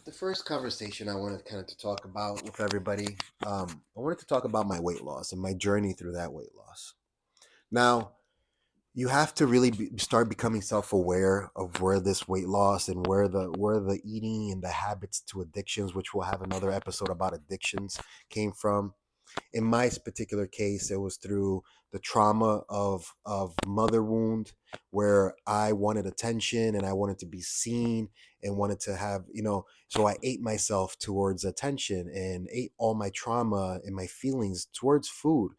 The first conversation I wanted kind of to talk about with everybody, I wanted to talk about my weight loss and my journey through that weight loss. Now, you have to really start becoming self-aware of where this weight loss and where the eating and the habits to addictions, which we'll have another episode about addictions, came from. In my particular case, it was through the trauma of mother wound, where I wanted attention and I wanted to be seen and wanted to have, so I ate myself towards attention and ate all my trauma and my feelings towards food.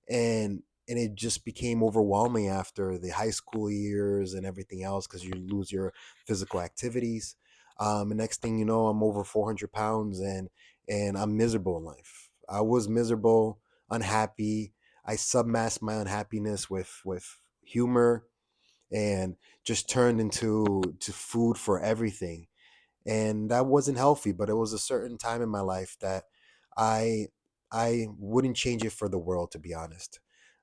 And it just became overwhelming after the high school years and everything else, because you lose your physical activities. And next thing you know, I'm over 400 pounds, and I'm miserable in life. I was miserable, unhappy. I submasked my unhappiness with humor, and just turned into to food for everything. And that wasn't healthy, but it was a certain time in my life that i I wouldn't change it for the world, to be honest.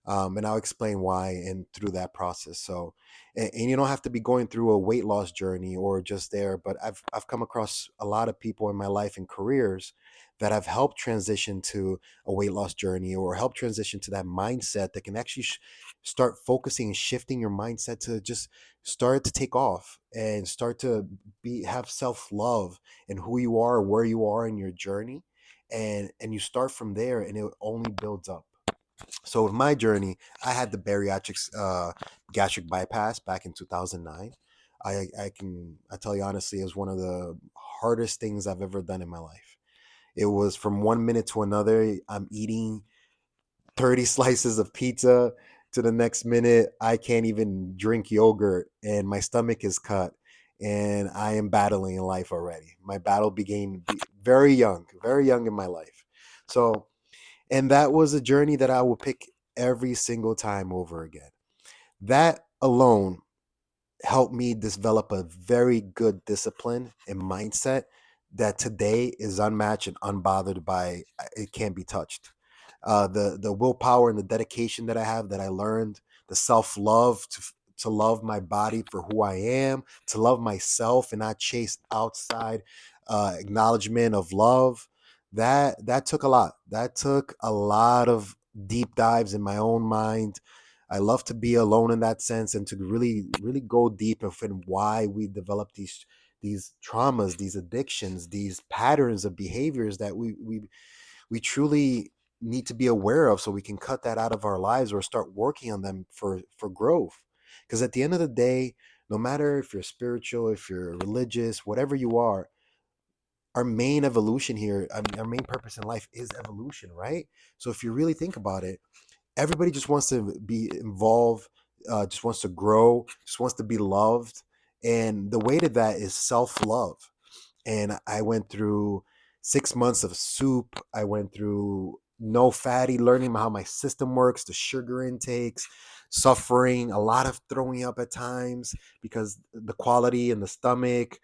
And I'll explain why and through that process. So, and you don't have to be going through a weight loss journey or just there, but I've come across a lot of people in my life and careers that have helped transition to a weight loss journey, or help transition to that mindset that can actually start focusing and shifting your mindset to just start to take off and start to have self-love and who you are, where you are in your journey. And you start from there, and it only builds up. So with my journey, I had the bariatric gastric bypass back in 2009. I tell you honestly, it was one of the hardest things I've ever done in my life. It was from one minute to another, I'm eating 30 slices of pizza, to the next minute I can't even drink yogurt and my stomach is cut, and I am battling in life already. My battle began very young in my life. So, and that was a journey that I will pick every single time over again. That alone helped me develop a very good discipline and mindset that today is unmatched and unbothered by, it can't be touched. The willpower and the dedication that I have, that I learned, the self love to love my body for who I am, to love myself and not chase outside acknowledgement of love. That took a lot. That took a lot of deep dives in my own mind. I love to be alone in that sense, and to really go deep in why we develop these traumas, these addictions, these patterns of behaviors that we truly need to be aware of, so we can cut that out of our lives or start working on them for growth. Because at the end of the day, no matter if you're spiritual, if you're religious, whatever you are, our main evolution here, I mean, our main purpose in life is evolution, right? So if you really think about it, everybody just wants to be involved, just wants to grow, just wants to be loved. And the way to that is self-love. And I went through 6 months of soup. I went through no fatty, learning how my system works, the sugar intakes, suffering, a lot of throwing up at times because the quality in the stomach.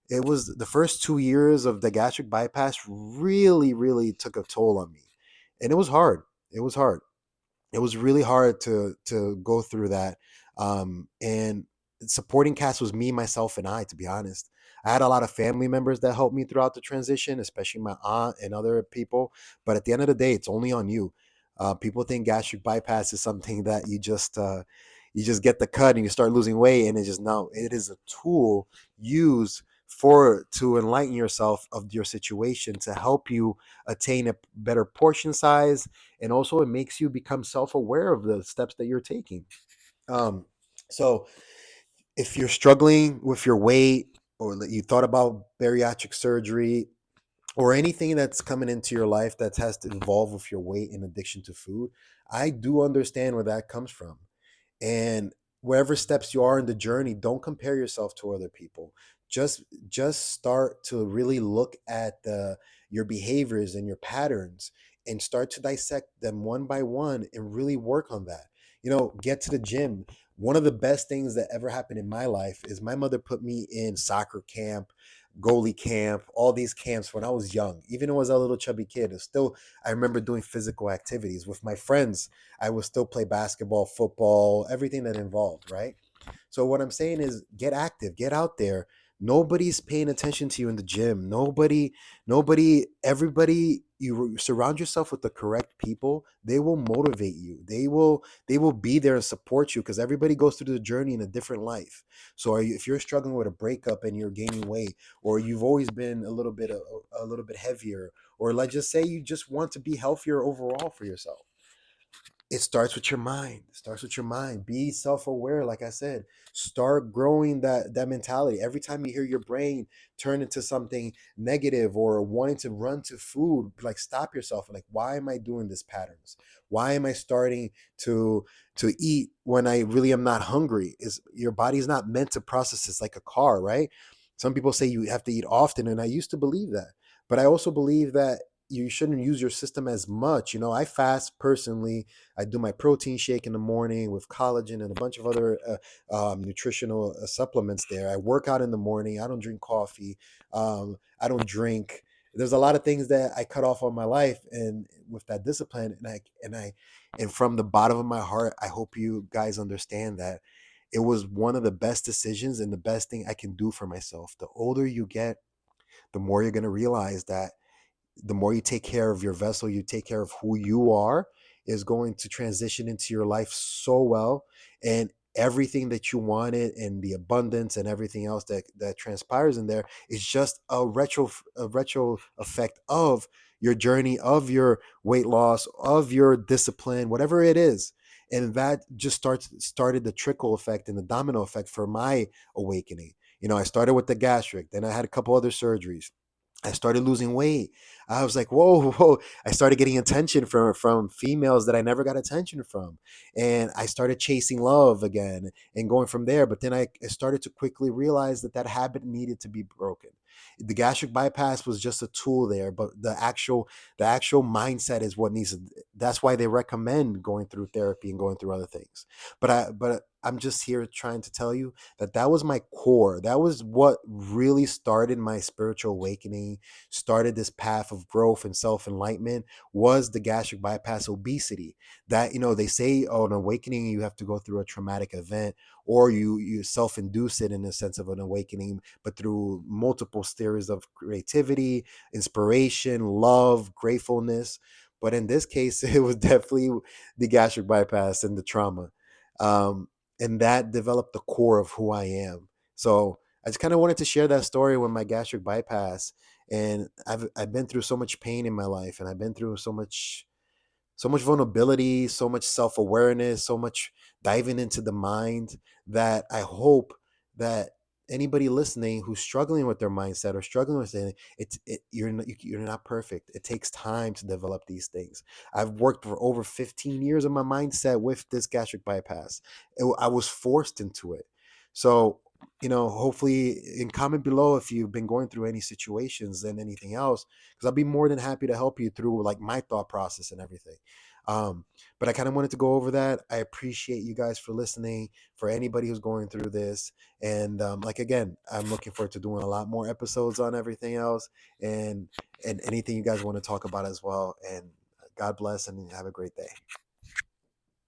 It was the first 2 years of the gastric bypass really, really took a toll on me. And it was hard. It was hard. It was really hard to go through that. And supporting cast was me, myself, and I. To be honest, I had a lot of family members that helped me throughout the transition, especially my aunt and other people. But at the end of the day, it's only on you. People think gastric bypass is something that you just get the cut and you start losing weight, and it's just no. It is a tool used for to enlighten yourself of your situation, to help you attain a better portion size, and also it makes you become self-aware of the steps that you're taking. um so if you're struggling with your weight, or that you thought about bariatric surgery, or anything that's coming into your life that has to involve with your weight and addiction to food, I do understand where that comes from. And wherever steps you are in the journey, don't compare yourself to other people. Just start to really look at the your behaviors and your patterns, and start to dissect them one by one and really work on that. Get to the gym. One of the best things that ever happened in my life is my mother put me in soccer camp, goalie camp, all these camps when I was young. Even when I was a little chubby kid, it's still, I remember doing physical activities with my friends. I would still play basketball, football, everything that involved, right? So what I'm saying is, get active, get out there, Nobody's paying attention to you in the gym. Everybody, you surround yourself with the correct people, they will motivate you. They will be there and support you, because everybody goes through the journey in a different life. So if you're struggling with a breakup and you're gaining weight, or you've always been a little bit heavier, or let's just say you just want to be healthier overall for yourself, it starts with your mind. It starts with your mind. Be self-aware. Like I said, start growing that mentality. Every time you hear your brain turn into something negative or wanting to run to food, like, stop yourself and, like, why am I doing this patterns? Why am I starting to eat when I really am not hungry? Is your body's not meant to process this like a car, right? Some people say you have to eat often, and I used to believe that. But I also believe that you shouldn't use your system as much. I fast personally. I do my protein shake in the morning with collagen and a bunch of other nutritional supplements there. I work out in the morning. I don't drink coffee. I don't drink. There's a lot of things that I cut off on my life, and with that discipline, and from the bottom of my heart, I hope you guys understand that it was one of the best decisions and the best thing I can do for myself. The older you get, the more you're going to realize that the more you take care of your vessel, you take care of who you are, is going to transition into your life so well. And everything that you wanted and the abundance and everything else that transpires in there is just a retro effect of your journey, of your weight loss, of your discipline, whatever it is. And that just started the trickle effect and the domino effect for my awakening. I started with the gastric, then I had a couple other surgeries. I started losing weight. I was like, whoa, whoa. I started getting attention from females that I never got attention from. And I started chasing love again and going from there. But then I started to quickly realize that habit needed to be broken. The gastric bypass was just a tool there, but the actual mindset is what needs to, that's why they recommend going through therapy and going through other things. But I'm just here trying to tell you that was my core. That was what really started my spiritual awakening, started this path of growth and self-enlightenment, was the gastric bypass obesity. That, they say, oh, an awakening, you have to go through a traumatic event, or you self-induce it in the sense of an awakening, but through multiple series of creativity, inspiration, love, gratefulness. But in this case, it was definitely the gastric bypass and the trauma. Um, and that developed the core of who I am. So I just kind of wanted to share that story with my gastric bypass. And I've been through so much pain in my life, and I've been through so much vulnerability, so much self-awareness, so much diving into the mind, that I hope that anybody listening who's struggling with their mindset or struggling with it, you're not perfect. It takes time to develop these things. I've worked for over 15 years on my mindset with this gastric bypass. I was forced into it. So, hopefully, in comment below if you've been going through any situations and anything else, because I'll be more than happy to help you through, like, my thought process and everything. Um, but I kind of wanted to go over that. I appreciate you guys for listening. For anybody who's going through this, and like, again, I'm looking forward to doing a lot more episodes on everything else, and anything you guys want to talk about as well. And God bless, and have a great day.